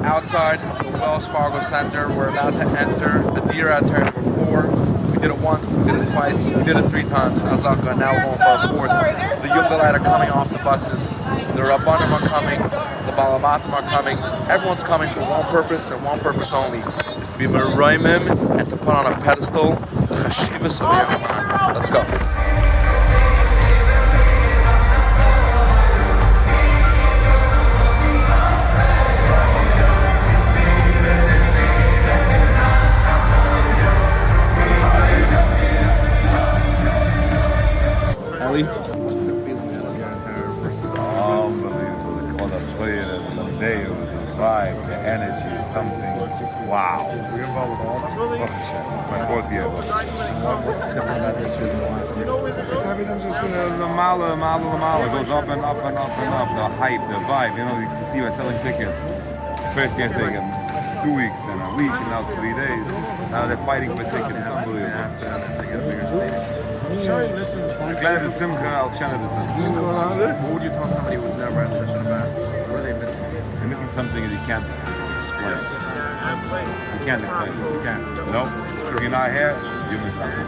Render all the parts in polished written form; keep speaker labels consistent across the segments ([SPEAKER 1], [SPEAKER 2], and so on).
[SPEAKER 1] outside the Wells Fargo Center. We're about to enter Adirei Hatorah number 4. We did it once, we did it twice, we did it 3 times. Chazaka, now we're going for our 4th. The Yungalites are coming off the buses. The Rabbanim are coming. The Balamatim are coming. Everyone's coming for one purpose and one purpose only, is to be Meraimim and to put on a pedestal the HaYeshiva of Heinemann. Let's go. Eli? What's the feeling out of your entire versus
[SPEAKER 2] unbelievable. All the prayer, the day, the vibe, the energy, something. Wow.
[SPEAKER 1] Were you involved with all of them?
[SPEAKER 2] My 4th year.
[SPEAKER 1] What's different about this year than the last year?
[SPEAKER 2] It's everything just the mala. It goes up and up and up and up. The hype, the vibe. You know, you can see by selling tickets. First year I think 2 weeks, then a week, and now it's 3 days. Now they're fighting for tickets. It's unbelievable.
[SPEAKER 1] Sure, listen.
[SPEAKER 2] Glad the Simcha, I'll channel the Simcha.
[SPEAKER 1] What would you tell somebody who's never had such an event? What are they missing?
[SPEAKER 2] They're missing something that you can't explain. You can't explain it.
[SPEAKER 1] You can't.
[SPEAKER 2] No, it's true. If you're not here, you miss something.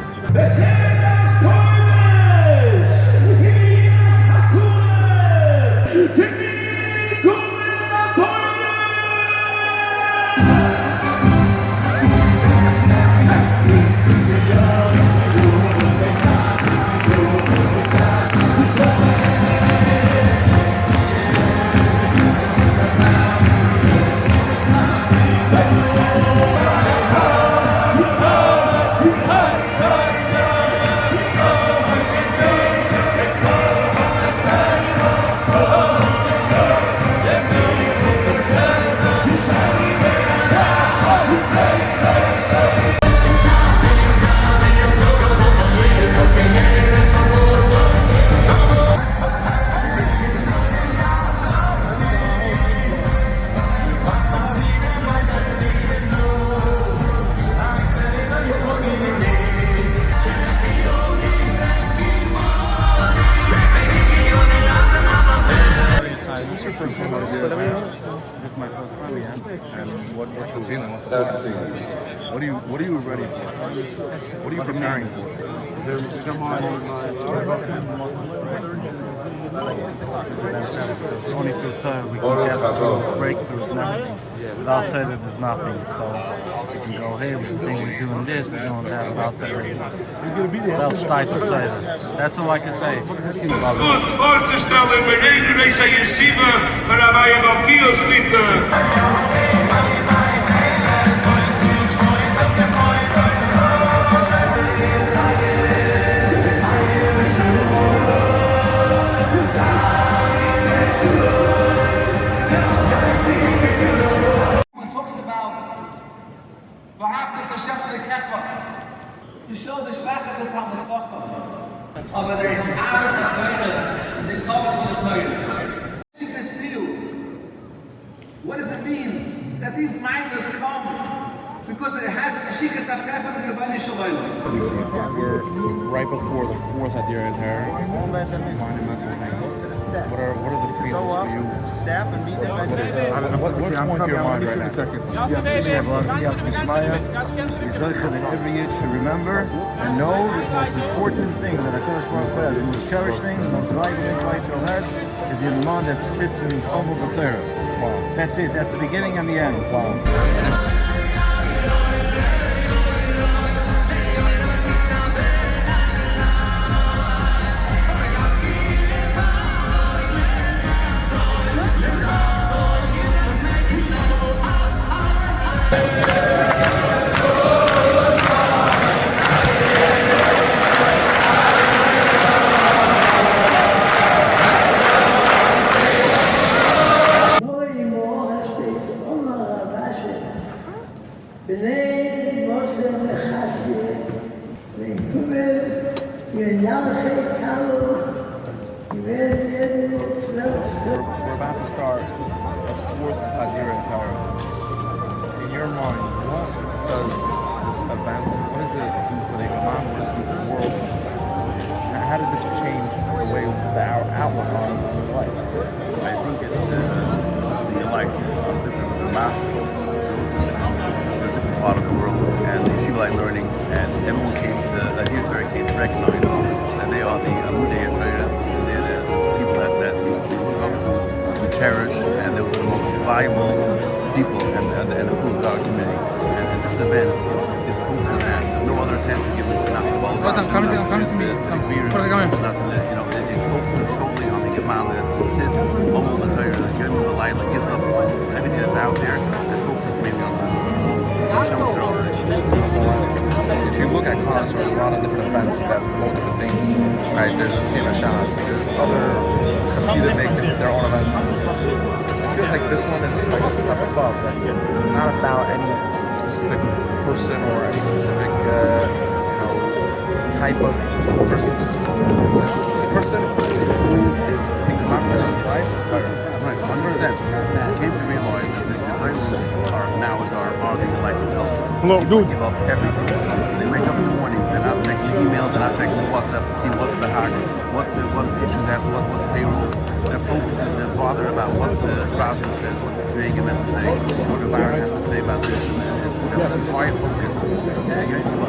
[SPEAKER 2] This is my first time, yes. And what's the feeling? What are you ready for? What are you preparing for? Is there more
[SPEAKER 3] only through Torah we can get breakthroughs and everything. Without Torah there's nothing. So we can go, hey, we think we're doing this, we're doing that. Without Torah, without Shtayt of Torah. That's all I can say.
[SPEAKER 4] Schluss vorzustellen, bei Reich HaYeshiva, Rabbi Malkiel Speaker.
[SPEAKER 5] To show the Shvach of the Talmud Chacham. Aber there is Abbas HaTorah, and they call it for the Torah. Shikras Piru. What does it mean? That these minors come because it has a Shikras HaTorah and Rabbi Shalom.
[SPEAKER 1] We're right before the 4th Adirei Hatorah. Monumental thing. What are the feelings for you? What's going through your mind right now?
[SPEAKER 3] Every year should remember and know that the most important thing that HaKadosh Baruch Hu has, the most cherished thing, the most valuable thing Israel has, is the Iman that sits in the home of the Torah. Wow. That's it. That's the beginning and the end. Wow.
[SPEAKER 1] We're about to start the 4th Adirei Hatorah. In your mind, what does this event, what does it do for the Imam, what does it do for the world? How did this change the way our outlook on life?
[SPEAKER 2] I think the elect, the
[SPEAKER 6] and everyone came to recognize them, and they are the Adirei Hatorah. They're the people that we love to cherish, and they were the most valuable people and improved our community. And this event is focused on that. There's no other attention given to not the
[SPEAKER 7] I'm coming to me.
[SPEAKER 6] It focuses solely on the Imam that sits over the Torah, that gives the light, that gives up everything that's out there, that focuses mainly on that.
[SPEAKER 1] If you look at Kotler, there's a lot of different events that promote different things. Right? There's a Siyum, there's other Hasidim make their own events. It feels like this one is just like a step above. That's not about any specific person or any specific type of person. This is a person who is examining his life.
[SPEAKER 6] Right, 100%. Came to realize that the times are now are things like themselves. People give up everything. They wake up in the morning, they're not checking emails, they're not checking WhatsApp to see what's the hack, what issues have, what's payroll. Their focus is they're bothered about what the Rozen says, what the Reich have to say, what the Baron has to say about this, and their entire focus.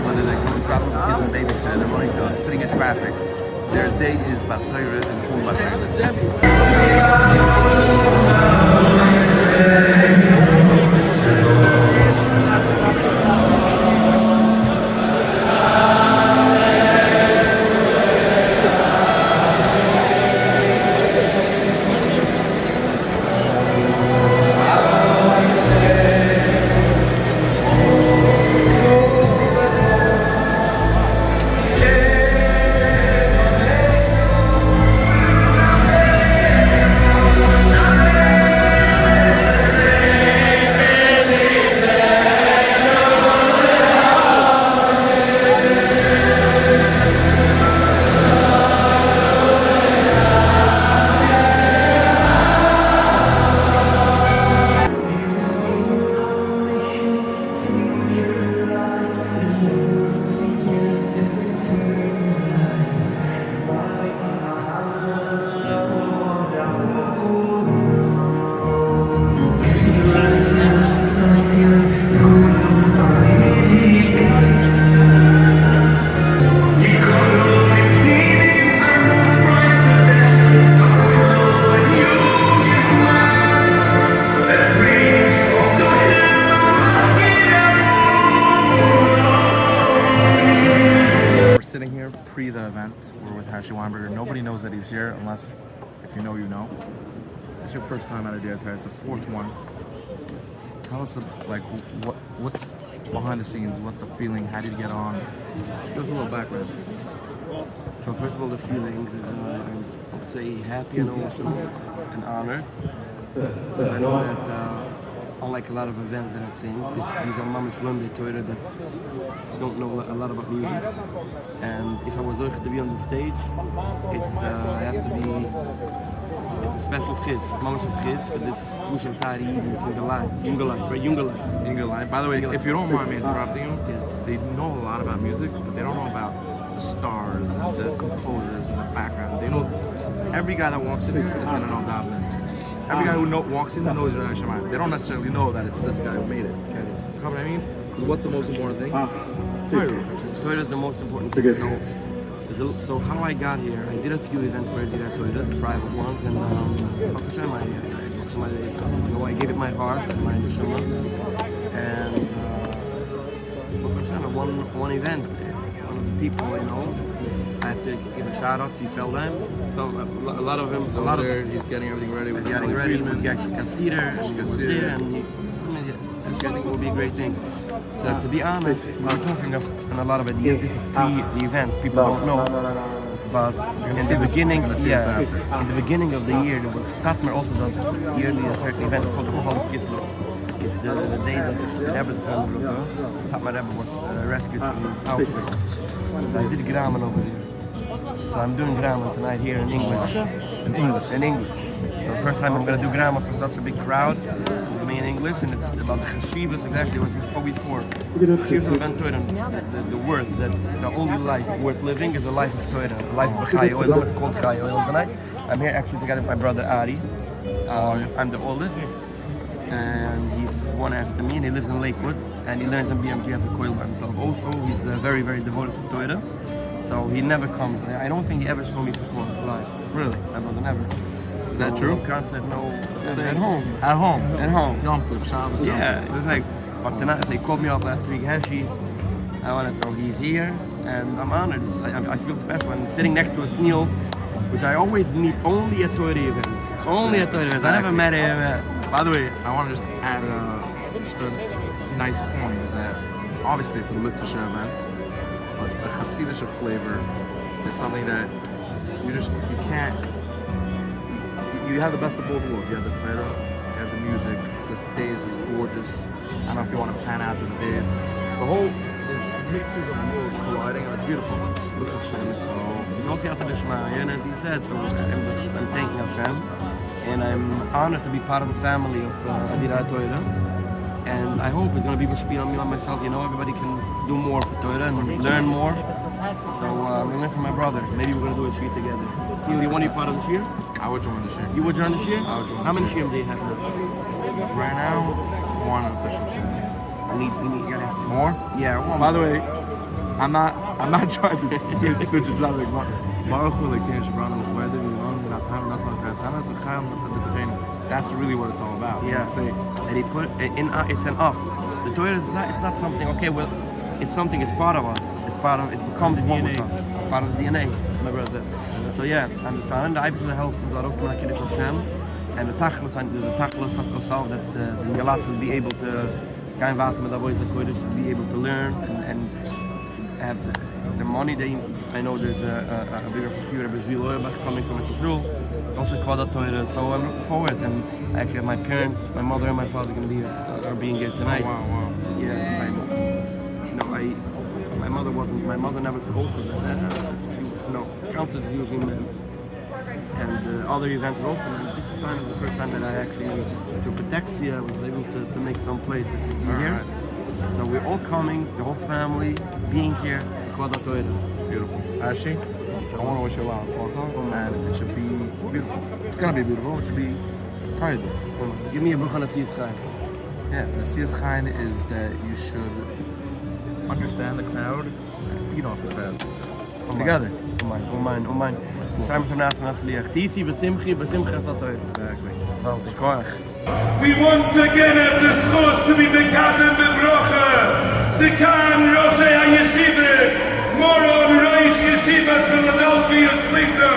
[SPEAKER 6] Whether they're dropping the kids and babysitting, they're running to sitting in traffic. Their day is about Torah and talking about
[SPEAKER 1] The event. We're with Hershy Weinberger. Nobody knows that he's here unless, if you know, you know. It's your first time at Adirei Hatorah. It's the fourth one. Tell us, what's behind the scenes? What's the feeling? How did you get on? Just give us a little background.
[SPEAKER 7] So first of all, the feelings is I'm, I'd say, happy and also and honored. I know that unlike a lot of events that I've seen, these are Motty Feldman that don't know a lot about music. And if I was lucky to be on the stage, it has to be a special schiz, Mama's schiz for this Fushim Tari and Jungle Line.
[SPEAKER 1] By the way, if you don't mind me interrupting you,
[SPEAKER 7] Yes.
[SPEAKER 1] they know a lot about music, but they don't know about the stars, the composers, and the background. They know every guy that walks in is gonna know Goblin. Every guy who walks in knows Adirei Hatorah. They don't necessarily know that it's this guy who made it. You know what I mean? Because what's the most important thing?
[SPEAKER 7] Torah is the most important thing. So how I got here, I did a few events for Adirei Hatorah, the private ones, and I gave it my heart and my neshama. And one event, one of the people, I have to give a shout out to Feldman. So a lot of him,
[SPEAKER 1] he's getting everything ready with
[SPEAKER 7] Eli Friedman. He actually consider and I think it will be a great thing. So to be honest, we're talking of a lot of ideas. This is the event. People don't know. But in the beginning, in the beginning of the year, there was Satmar also does yearly a certain event. It's called Podolsky. It's the day that the Rebbe's Satmar Rebbe was rescued from Auerbach. So I did Grammar over there. So I'm doing grammar tonight here in English. In English. So first time I'm going to do grammar for such a big crowd. With me in English, and it's about the HaYeshiva, exactly what we spoke before. Here's the word that the only life worth living is the life of Torah, the life of Chayei Olam. It's called Chayei Olam tonight. I'm here actually together with my brother Aryeh. I'm the oldest, and he's one after me, and he lives in Lakewood. and he learns in BMG as a coil by himself. Also, he's very, very devoted to Torah, so he never comes. I don't think he ever saw me perform live. Really? I wasn't ever.
[SPEAKER 8] Is that true?
[SPEAKER 7] No concert, no. At home.
[SPEAKER 8] At home?
[SPEAKER 7] At home.
[SPEAKER 8] Yom Tov, Shabbos.
[SPEAKER 7] Yeah, it was like, but tonight they called me up last week, Hershy. I want to so he's here, and I'm honored. I feel special. I'm sitting next to Osniel, which I always meet only at Torah events. Only at Torah events. I never met him.
[SPEAKER 8] By the way, I want to just add just a nice point is that obviously it's a Litvisher event, but the Hasidic flavor is something that you can't. You have the best of both worlds. You have the Torah, you have the music. This days is gorgeous. I don't know if you want to pan out to the days. The whole mixes of worlds colliding, and it's beautiful. So
[SPEAKER 7] Roshei as he said, so I'm thanking Hashem, and I'm honored to be part of the family of Adirei Hatorah, and I hope it's going to be a on me, on myself, everybody can do more for Torah and learn more, so I'm going to learn from my brother. Maybe we're going to do a shir together. You want to be part of the shir?
[SPEAKER 8] I would join the shir.
[SPEAKER 7] You would join the shir?
[SPEAKER 8] I would join
[SPEAKER 7] How
[SPEAKER 8] the
[SPEAKER 7] many
[SPEAKER 8] shir.
[SPEAKER 7] shirim do you have now?
[SPEAKER 8] Right now, one official shir.
[SPEAKER 7] You gotta have
[SPEAKER 8] More?
[SPEAKER 7] Yeah, one.
[SPEAKER 8] By the way, I'm not trying to switch it up. That's really what it's all about.
[SPEAKER 7] Yeah. And he put it's an us. The Torah is not. It's not something. Okay, well, it's something. It's part of us. It becomes one with us. Part of the DNA. My brother. So yeah, I understand. The Eibusher helps us out of Malkiel for Hashem, and the Tachlis of Kosov that the Galat will be able to kein water with the voice of Kodesh, be able to learn and have the money. I know there's a bigger professor, Ezriel Auerbach, coming from Ezriel. It's also called Torah, so I'm looking forward. And actually, my parents, my mother and my father, are going to be are being here tonight.
[SPEAKER 8] Oh, wow.
[SPEAKER 7] Yeah, my mother wasn't. My mother never spoke for that. Counted using and other events also. And this time is the first time that I actually, to Kamenetsky, I was able to make some place here.
[SPEAKER 8] Nice.
[SPEAKER 7] So we're all coming, the whole family, being here.
[SPEAKER 8] Beautiful. Hershy, I want to wish you a lot of tzlachah, and it should be beautiful. It's gonna be beautiful. It should be private.
[SPEAKER 7] Give me a book on the Siyum.
[SPEAKER 8] Yeah, the Siyum is that you should understand the crowd and feed off the crowd. Together.
[SPEAKER 7] Oman. Time to Naftali Kempeh.
[SPEAKER 8] Exactly.
[SPEAKER 4] We once again have the chance to be mekadem bebrocha. Zikan Roshei HaYeshivas, Moron Reich Yeshivas Philadelphia Shlita.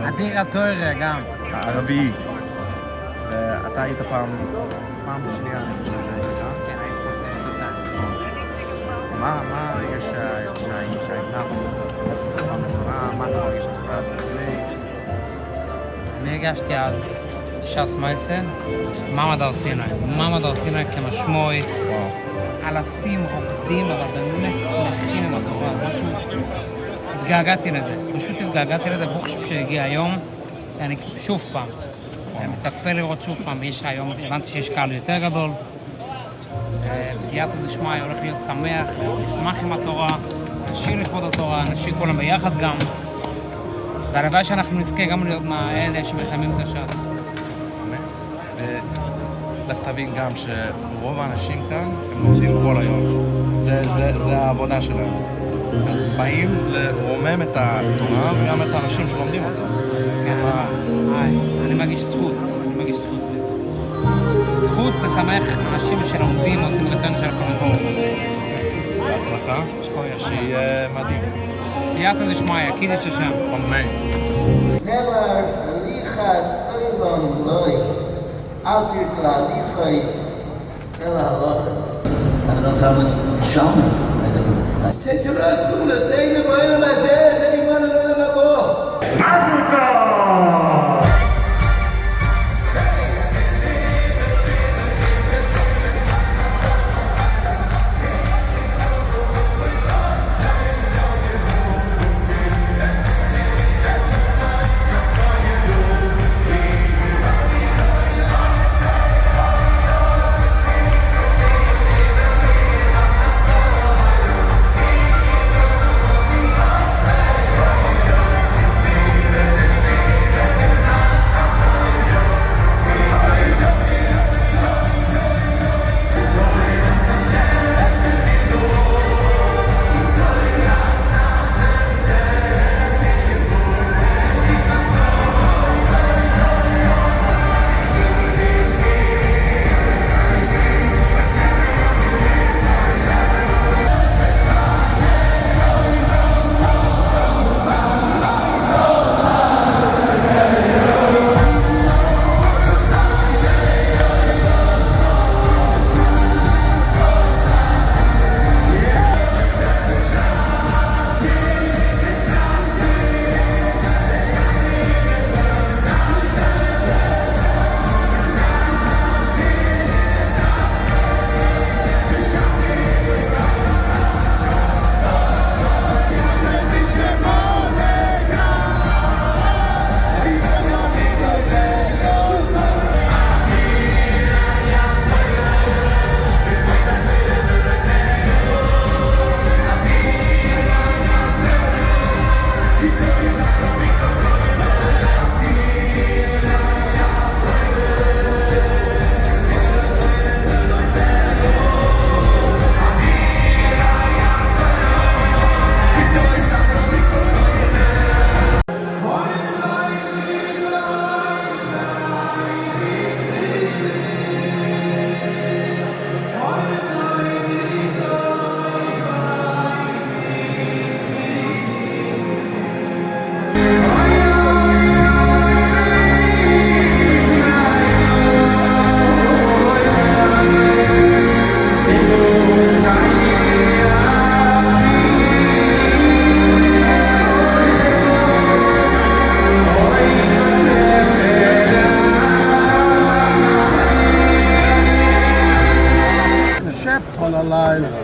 [SPEAKER 9] אדירי הטוירה גם.
[SPEAKER 8] הרביעי. ואתה היית פעם שנייה, אני חושב שהיית גם.
[SPEAKER 9] כן, הייתי פה לפני שנתיים.
[SPEAKER 8] מה הרגע שהייתה פעם ראשונה?
[SPEAKER 6] מה אתה מרגיש עכשיו?
[SPEAKER 9] אני הגשתי אז ש"ס מייסה, מעמד הר סיני. מעמד הר סיני כמשמעוי, אלפים רוקדים, אבל באמת שמחים עם התורה. משהו, התגעגעתי לזה, פשוט התגעגעתי לזה. ברוך שהגיע היום, אני שוב פעם, מצפה לראות שוב פעם, יש היום, הבנתי שיש קהל יותר גדול, בסייעתא דשמיא הולך להיות שמח, נשמח עם התורה, נשיר לכבוד התורה, נשיר כולם ביחד גם, והלוואי שאנחנו נזכה גם להיות מהאלה שמחמים את הש"ס.
[SPEAKER 8] וצריך תבין גם שרוב האנשים כאן הם לומדים כל היום, זה העבודה שלהם. הם באים לרומם את התורה וגם את האנשים שלומדים אותה.
[SPEAKER 9] אני מרגיש זכות, זכות לשמח אנשים שלומדים ועושים רצון של הקדוש ברוך הוא.
[SPEAKER 8] בהצלחה, שיהיה מדהים.
[SPEAKER 9] סייעתא דשמיא, קידוש השם.
[SPEAKER 8] אמן.
[SPEAKER 10] נאמר, הליכס אילון לוי, אל תרצה הליכס אלא הלכס. אני לא כמה שמה, תתרסקו לסיינו ביום הזה, תאימנו למבוא. מזל טוב!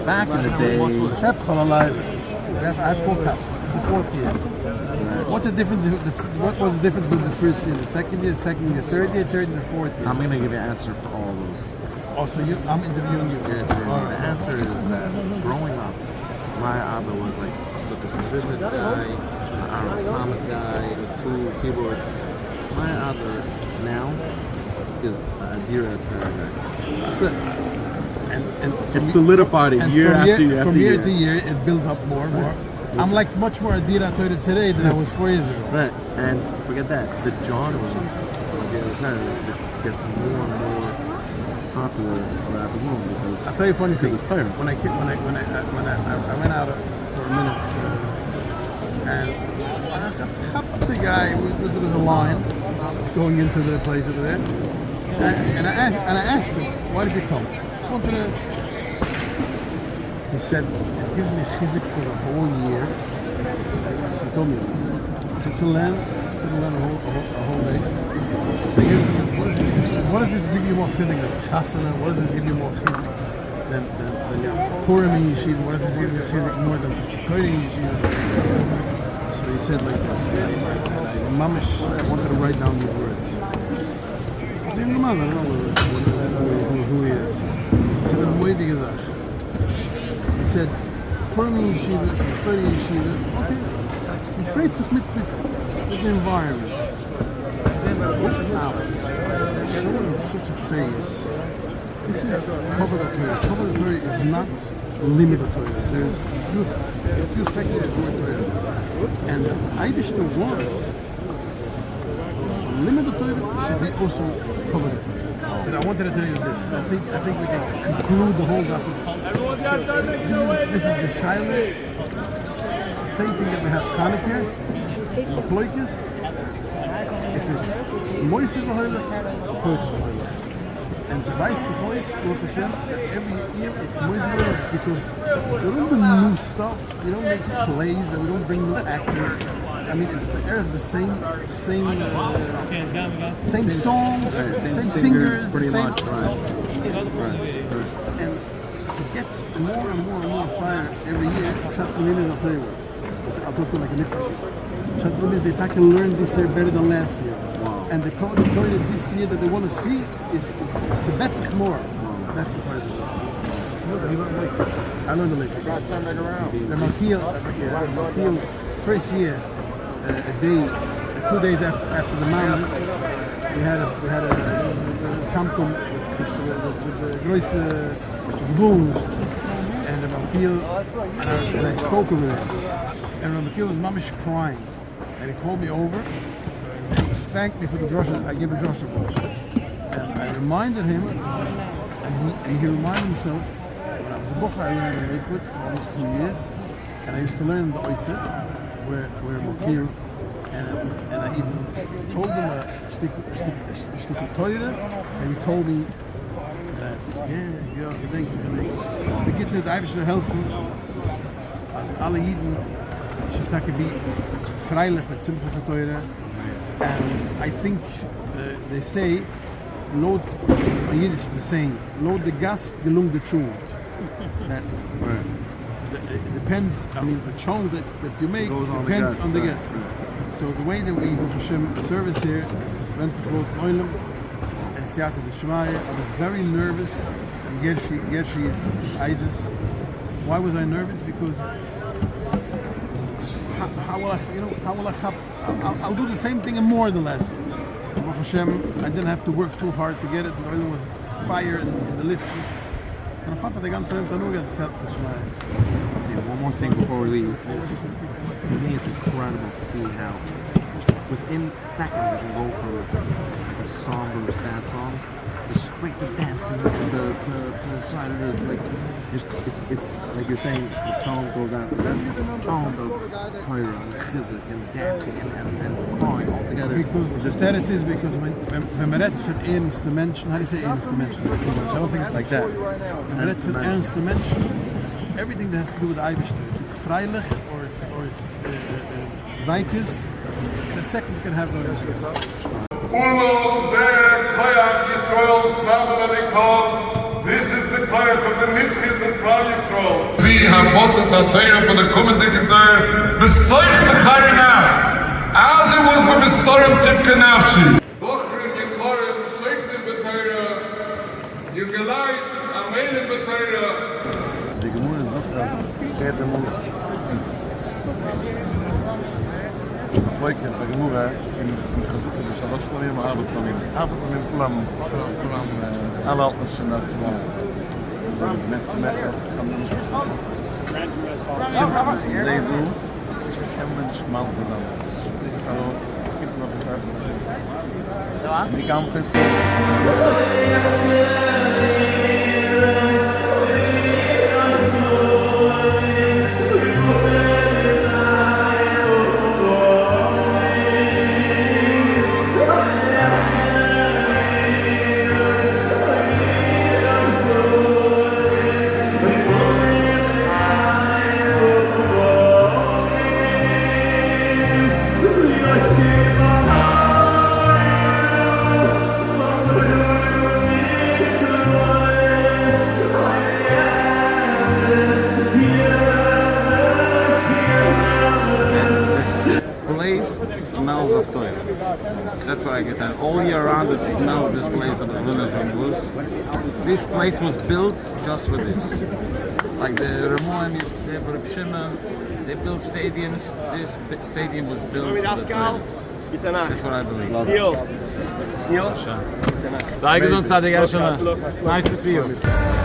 [SPEAKER 11] Back in the day, I have 4 classes. It's the 4th year. What's the difference? What was the difference with the first year, the second year, third year, and the 4th year?
[SPEAKER 6] I'm going to give you an answer for all those.
[SPEAKER 11] Oh, so I'm interviewing you.
[SPEAKER 6] The answer is that growing up, Meir Adler was like a Sukkot and Bidnitz guy, an Aaron Summit guy, 2 keyboards. Meir Adler now is an Adirei Hatorah guy. That's it.
[SPEAKER 11] And
[SPEAKER 6] it's solidified it year after year.
[SPEAKER 11] From year to year, it builds up more and more. I'm like much more Adirei Hatorah today than I was 4 years ago.
[SPEAKER 6] Right, and forget that. The genre of Adirei Hatorah just gets more and more popular throughout the world because
[SPEAKER 11] I'll tell you a funny thing.
[SPEAKER 6] It's tiring.
[SPEAKER 11] When I went out for a minute, and a guy there was a line going into the place over there, and I asked him, why did you come? Just wanted to. He said, it gives me chizik for the whole year. He told me, to learn a whole day. I said, what does this give you more feeling than chasana? What does this give you more chizik than Purim in yeshiva? What does this give you chizik more than Torah in yeshiva? So he said like this, and I mamish wanted to write down these words. I was even the man, I don't know who he is. He said, he said, Purim in yeshiva, Torah in yeshiva, okay. He freut sich mit the environment. Sure, it's such a phase. This is Hatorah Chayei. Hatorah Chayei is not limited Torah. There's a few sections of Torah. And the Eibishter wants limited Torah should be also Hatorah Chayei. I wanted to tell you this. I think we can conclude the whole daf with this. This is the Shaila. The same thing that we have Chanukah, Machloikis. If it's Moisei v'Hoylech, Koiches v'Hoylech. And it's Weiss Tzchois, Baruch Hashem, that every year it's Moisei v'Hoylech because we don't do new stuff, we don't make plays, and we don't bring new actors. I mean, it's the same songs, same singers,
[SPEAKER 6] pretty
[SPEAKER 11] same.
[SPEAKER 6] much, right.
[SPEAKER 11] And it gets more and more fire every year. Shatzalim is, I'll tell you what. I'll talk to like a mitzvah. Shatzalim is they can learn this year better than last year.
[SPEAKER 6] Wow.
[SPEAKER 11] And the Kavod Torah this year that they want to see is betzich more. Wow. That's the part of the I learned the late. The Malkiel, first year, a day, 2 days after the mountain, we had a tzamkum with the gross zvuns, and the Malkiel, and I spoke over there, and the Malkiel was mamish crying, and he called me over, and he thanked me for the drasha. I gave a drasha book, and I reminded him, and he reminded himself. When I was a bocha, I learned in Lakewood for almost 2 years, and I used to learn in the Oitze, where Malkiel. And I even told him a stick of Torah, and he told me that, the kids said, I should help as alle Yidden should be freilich mit Simchas Torah. And I think they say, Lod, in Yiddish the saying, Lod the Gast gelung the Tschund. That it depends, I mean, the chong that you make depends on the guest. So the way that we do Hashem service here, went to quote Olam and Siyata D'Shmaya, I was very nervous, and Hershy is Eides. Why was I nervous? Because I'll do the same thing and more than last year. Baruch Hashem, I didn't have to work too hard to get it. The oil was fire in the lift. And I thought that I got to Siyata D'Shmaya.
[SPEAKER 6] One more thing before we leave. To me, it's incredible to see how within seconds it can go from a somber, sad song to straight to dancing to the side of this. Like, just it's like you're saying, the tone goes out. This tone of Torah and chizik and dancing and crying all together.
[SPEAKER 11] Because just that it is because when we read for ernste Menschen, how do you say ernste Menschen? I don't think it's
[SPEAKER 6] like that.
[SPEAKER 11] When we read for ernste Menschen, everything that has to do with the Eibishter, if it's freilich or it's Zeikis, the second can have no
[SPEAKER 4] Ulam Zer Koyach Yisrael Sabbanikov. This is the Koyach of the Nitzchis and Klal Yisrael. We have Moses HaTorah for the Kumendik Torah. B'soich B'chayimah. As it was with B'storim Tivka Nafshi. Bochrim Yikorim Sheiknim B'Torah. Yugelayt Amelim B'Torah.
[SPEAKER 6] Die Gemüse sagt, dass später ist Leukes, der Gemüse in Chazuk ist שלוש פעמים או ארבע פעמים כולם alle halten es schon nach באמת שמחת חמש Simchas in Leidu kein Mensch maß besonders spricht heraus, es gibt noch ein Tag die kam Christi
[SPEAKER 12] around, it smells this place of the village of Bus. This place was built just for this. Like the Ramoim used to there for Reb Shimon, they built stadiums. This stadium was built for the toilet. That's what I believe. Sei gesund, Tzadik Ershoner. Nice to see you.